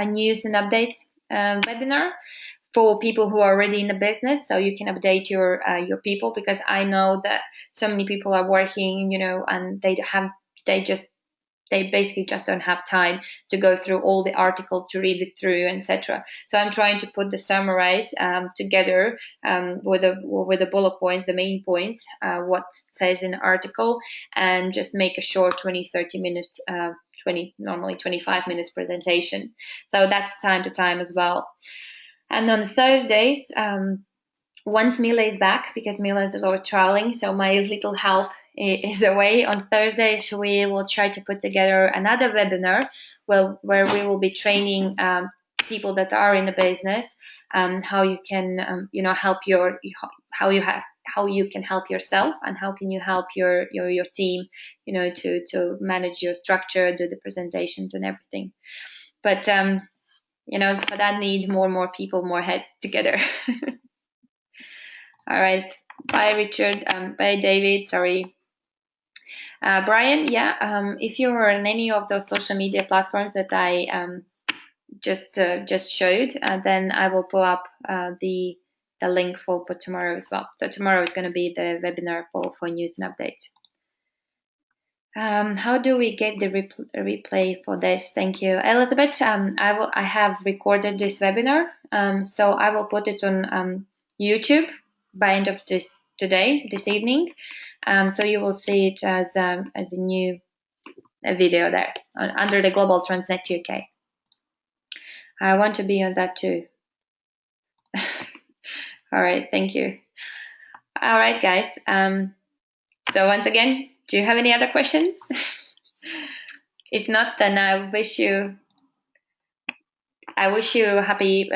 news and updates webinar for people who are already in the business, so you can update your people, because I know that so many people are working, and they basically just don't have time to go through all the article, to read it through, etc. So I'm trying to put the summarize together with the bullet points, the main points, what says in the article, and just make a short 20-30 minutes, normally 25 minutes presentation. So that's time to time as well. And on Thursdays, once Mila is back, because Mila is over traveling, so my little help is away, on Thursdays we will try to put together another webinar where we will be training people that are in the business, how you can help how you can help yourself, and how can you help your team, to manage your structure, do the presentations and everything. But for that need more and more people, more heads together. All right. Bye, Richard. Bye, David. Sorry. Brian, yeah, if you're on any of those social media platforms that I just showed, then I will pull up the link for tomorrow as well. So tomorrow is going to be the webinar for news and updates. How do we get the replay for this? Thank you, Elizabeth. I have recorded this webinar, so I will put it on YouTube by end of this evening. So you will see it as a new video there under the Global Transnet UK. I want to be on that too. All right, thank you. All right, guys. So once again, do you have any other questions? If not, then I wish you a happy,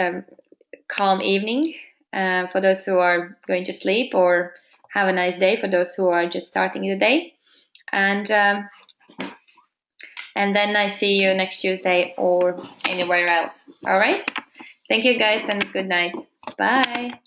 calm evening for those who are going to sleep, or have a nice day for those who are just starting the day. And then I see you next Tuesday or anywhere else. All right. Thank you, guys, and good night. Bye.